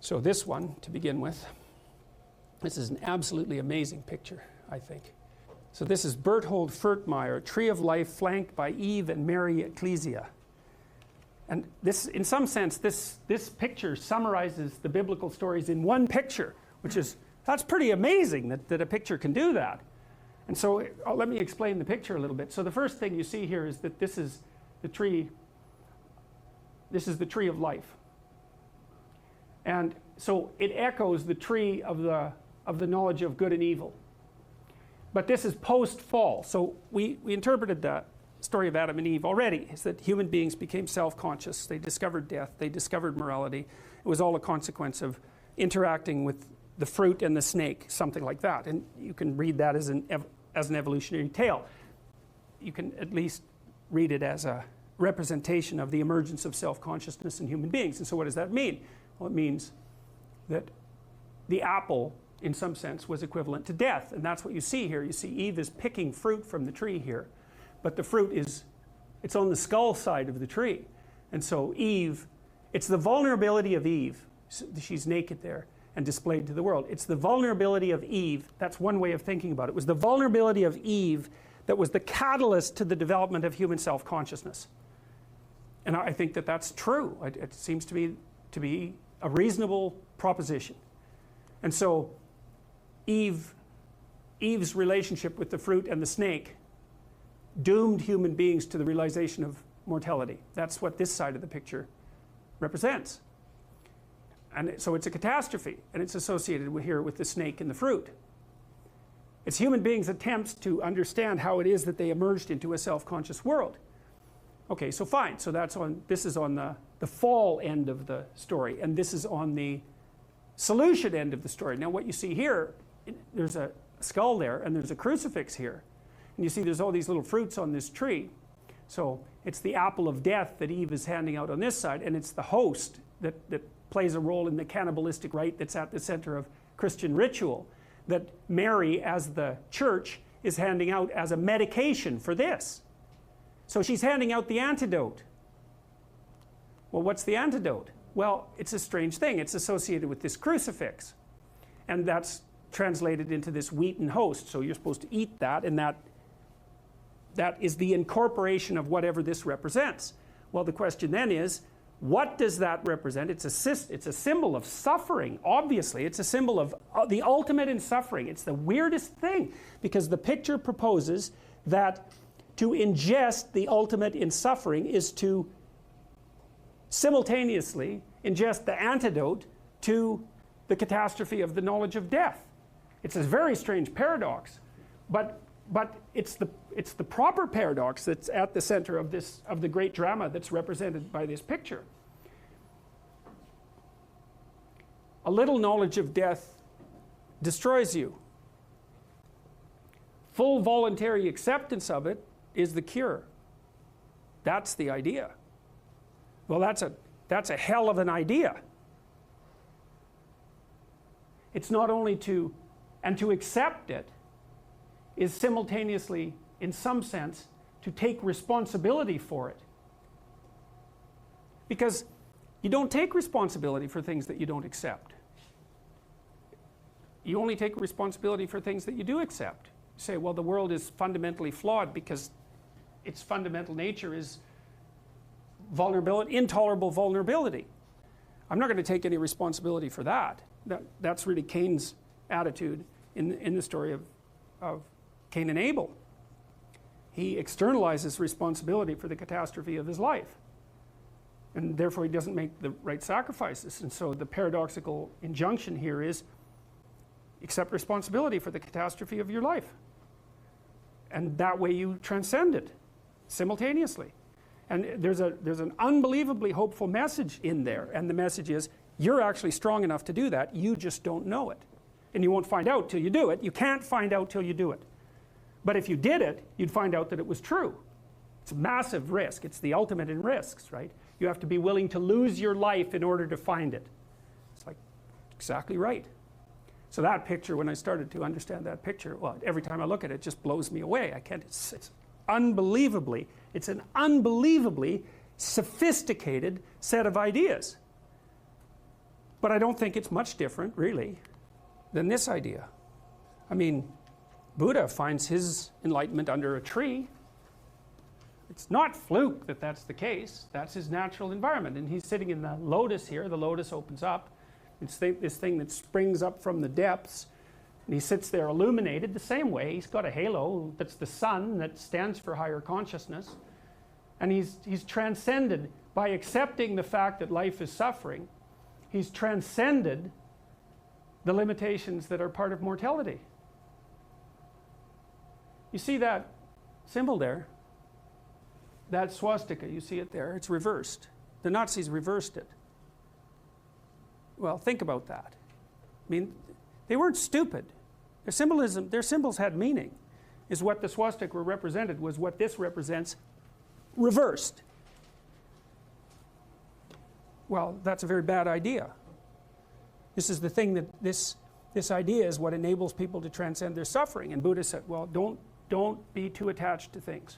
So this one, to begin with, this is an absolutely amazing picture, I think. So this is Berthold Furtmeyer, Tree of Life flanked by Eve and Mary Ecclesia. And this, in some sense, this picture summarizes the biblical stories in one picture, which is, that's pretty amazing that a picture can do that. And so let me explain the picture a little bit. So the first thing you see here is that this is the tree of life. And so it echoes the tree of the knowledge of good and evil. But this is post-fall. So we interpreted the story of Adam and Eve already, is that human beings became self-conscious. They discovered death. They discovered morality. It was all a consequence of interacting with the fruit and the snake, something like that. And you can read that as an evolutionary tale. You can at least read it as a representation of the emergence of self-consciousness in human beings. And so what does that mean? Well, it means that the apple, in some sense, was equivalent to death. And that's what you see here. You see Eve is picking fruit from the tree here. But the fruit it's on the skull side of the tree. And so Eve, it's the vulnerability of Eve. She's naked there and displayed to the world. It's the vulnerability of Eve. That's one way of thinking about it. It was the vulnerability of Eve that was the catalyst to the development of human self-consciousn's. And I think that that's true. It seems to be a reasonable proposition. And so Eve's relationship with the fruit and the snake doomed human beings to the realization of mortality. That's what this side of the picture represents. And so it's a catastrophe, and it's associated here with the snake and the fruit. It's human beings' attempts to understand how it is that they emerged into a self-conscious world. Okay, so fine. So this is on the fall end of the story, and this is on the solution end of the story. Now what you see here, there's a skull there, and there's a crucifix here. And you see there's all these little fruits on this tree. So it's the apple of death that Eve is handing out on this side, and it's the host that plays a role in the cannibalistic rite that's at the center of Christian ritual, that Mary, as the church, is handing out as a medication for this. So she's handing out the antidote. Well, what's the antidote? Well, it's a strange thing. It's associated with this crucifix. And that's translated into this wheaten host. So you're supposed to eat that, and that is the incorporation of whatever this represents. Well, the question then is, what does that represent? It's a symbol of suffering, obviously. It's a symbol of the ultimate in suffering. It's the weirdest thing, because the picture proposes that to ingest the ultimate in suffering is to simultaneously ingest the antidote to the catastrophe of the knowledge of death. It's a very strange paradox, but it's the proper paradox that's at the center of the great drama that's represented by this picture. A little knowledge of death destroys you. Full voluntary acceptance of it is the cure. That's the idea. Well, that's a hell of an idea. It's not only to accept it is simultaneously, in some sense, to take responsibility for it. Because you don't take responsibility for things that you don't accept. You only take responsibility for things that you do accept. You say, well, the world is fundamentally flawed because its fundamental nature is vulnerability, intolerable vulnerability. I'm not going to take any responsibility for that. That's really Cain's attitude in the story of Cain and Abel. He externalizes responsibility for the catastrophe of his life. And therefore he doesn't make the right sacrifices. And so the paradoxical injunction here is accept responsibility for the catastrophe of your life. And that way you transcend it simultaneously. And there's an unbelievably hopeful message in there. And the message is, you're actually strong enough to do that. You just don't know it. And you won't find out till you do it. You can't find out till you do it. But if you did it, you'd find out that it was true. It's a massive risk. It's the ultimate in risks, right? You have to be willing to lose your life in order to find it. It's like, exactly right. So that picture, when I started to understand that picture, well, every time I look at it, it just blows me away. I can't, it's an unbelievably sophisticated set of ideas. But I don't think it's much different, really, than this idea. I mean, Buddha finds his enlightenment under a tree. It's not fluke that that's the case. That's his natural environment. And he's sitting in the lotus here. The lotus opens up. It's this thing that springs up from the depths. And he sits there illuminated the same way. He's got a halo that's the sun that stands for higher consciousness. And he's transcended by accepting the fact that life is suffering. He's transcended the limitations that are part of mortality. You see that symbol there? That swastika, you see it there? It's reversed. The Nazis reversed it. Well, think about that. I mean, they weren't stupid. Their symbols had meaning. Is what the swastika represented was what this represents reversed. Well, that's a very bad idea. This is the thing that this idea is what enables people to transcend their suffering. And Buddha said, well, don't be too attached to things.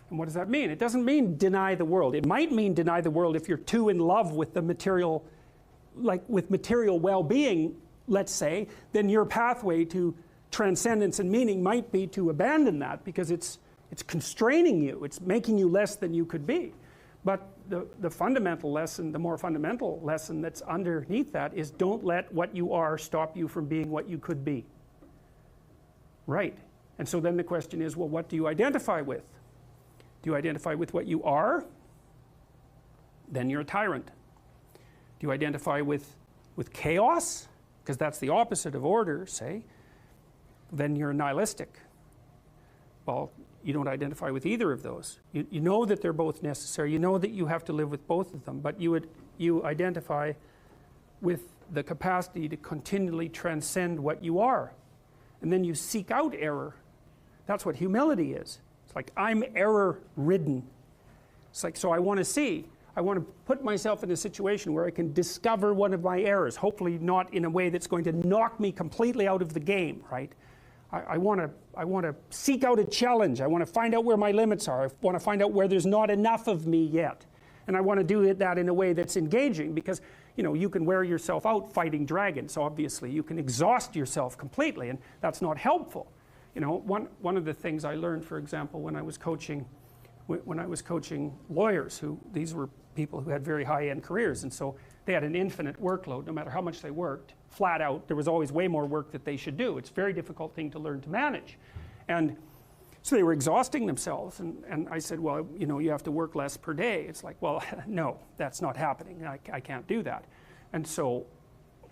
And what does that mean? It doesn't mean deny the world. It might mean deny the world if you're too in love with the material, like with material well-being, let's say, then your pathway to transcendence and meaning might be to abandon that because it's constraining you. It's making you less than you could be. But the fundamental lesson, the more fundamental lesson that's underneath that is don't let what you are stop you from being what you could be. Right. And so then the question is, well, what do you identify with? Do you identify with what you are? Then you're a tyrant. Do you identify with chaos? Because that's the opposite of order, say. Then you're nihilistic. Well, you don't identify with either of those. You know that they're both necessary. You know that you have to live with both of them. But you identify with the capacity to continually transcend what you are. And then you seek out error. That's what humility is. It's like, I'm error-ridden. It's like, so I want to put myself in a situation where I can discover one of my errors, hopefully not in a way that's going to knock me completely out of the game, right? I want to seek out a challenge. I want to find out where my limits are. I want to find out where there's not enough of me yet. And I want to do that in a way that's engaging because, you know, you can wear yourself out fighting dragons, obviously. You can exhaust yourself completely, and that's not helpful. You know, one of the things I learned, for example, when I was coaching lawyers, these were people who had very high-end careers, and so they had an infinite workload. No matter how much they worked, flat out, there was always way more work that they should do. It's a very difficult thing to learn to manage. And so they were exhausting themselves, and I said, well, you know, you have to work less per day. It's like, well, no, that's not happening. I can't do that. And so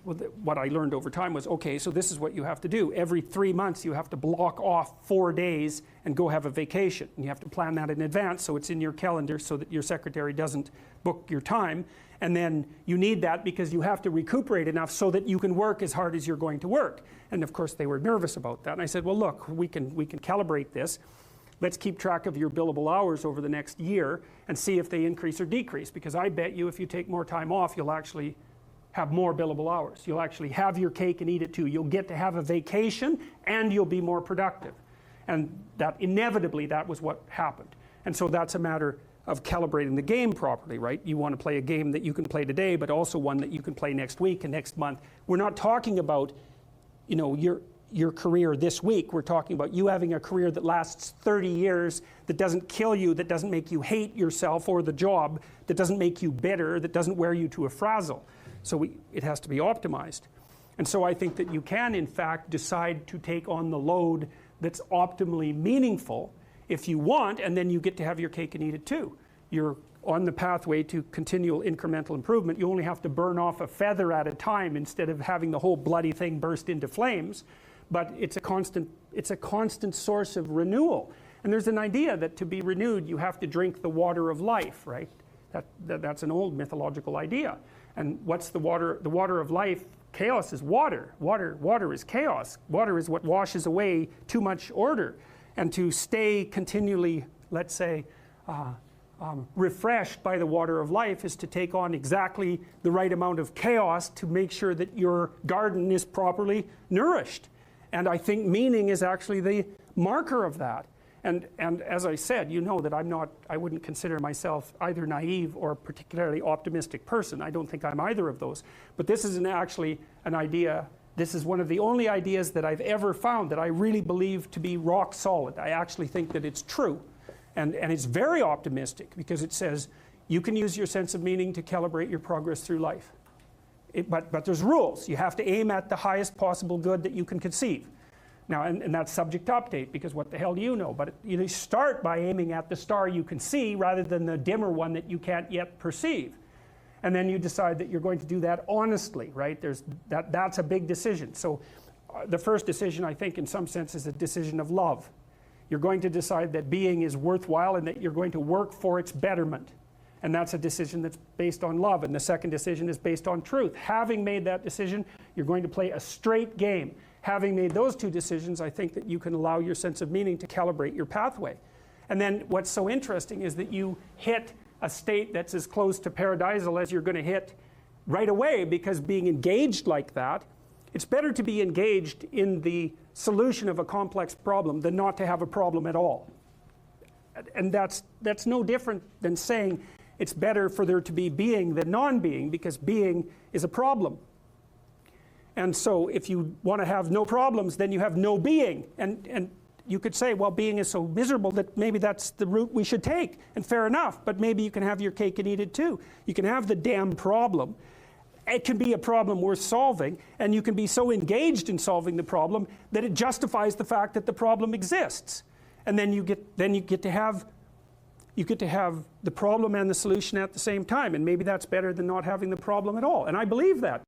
what I learned over time was, okay, so this is what you have to do. Every 3 months you have to block off 4 days and go have a vacation. And you have to plan that in advance so it's in your calendar so that your secretary doesn't book your time. And then you need that because you have to recuperate enough so that you can work as hard as you're going to work. And of course they were nervous about that. And I said, well, look, we can calibrate this. Let's keep track of your billable hours over the next year and see if they increase or decrease. Because I bet you if you take more time off, you'll actually have more billable hours. You'll actually have your cake and eat it too. You'll get to have a vacation and you'll be more productive. And that inevitably, that was what happened. And so that's a matter of calibrating the game properly, right? You want to play a game that you can play today, but also one that you can play next week and next month. We're not talking about, you know, your career this week. We're talking about you having a career that lasts 30 years, that doesn't kill you, that doesn't make you hate yourself or the job, that doesn't make you bitter, that doesn't wear you to a frazzle. So it has to be optimized. And so I think that you can, in fact, decide to take on the load that's optimally meaningful if you want, and then you get to have your cake and eat it too. You're on the pathway to continual incremental improvement. You only have to burn off a feather at a time instead of having the whole bloody thing burst into flames. But it's a constant source of renewal. And there's an idea that to be renewed, you have to drink the water of life, right? That's an old mythological idea. And what's the water? The water of life, chaos is water. Water is chaos. Water is what washes away too much order. And to stay continually, let's say, refreshed by the water of life is to take on exactly the right amount of chaos to make sure that your garden is properly nourished. And I think meaning is actually the marker of that. And as I said, you know that I wouldn't consider myself either naive or a particularly optimistic person. I don't think I'm either of those. But this is actually an idea, this is one of the only ideas that I've ever found that I really believe to be rock solid. I actually think that it's true. And it's very optimistic because it says you can use your sense of meaning to calibrate your progress through life. But there's rules. You have to aim at the highest possible good that you can conceive. Now, and that's subject to update, because what the hell do you know? But you start by aiming at the star you can see rather than the dimmer one that you can't yet perceive. And then you decide that you're going to do that honestly, right? That's a big decision. So the first decision, I think, in some sense, is a decision of love. You're going to decide that being is worthwhile and that you're going to work for its betterment. And that's a decision that's based on love. And the second decision is based on truth. Having made that decision, you're going to play a straight game. Having made those two decisions, I think that you can allow your sense of meaning to calibrate your pathway. And then what's so interesting is that you hit a state that's as close to paradisal as you're going to hit right away, because being engaged like that, it's better to be engaged in the solution of a complex problem than not to have a problem at all. And that's no different than saying it's better for there to be being than non-being, because being is a problem. And so if you want to have no problems, then you have no being. And you could say, well, being is so miserable that maybe that's the route we should take. And fair enough, but maybe you can have your cake and eat it too. You can have the damn problem. It can be a problem worth solving, and you can be so engaged in solving the problem that it justifies the fact that the problem exists. And then you get to have the problem and the solution at the same time. And maybe that's better than not having the problem at all. And I believe that.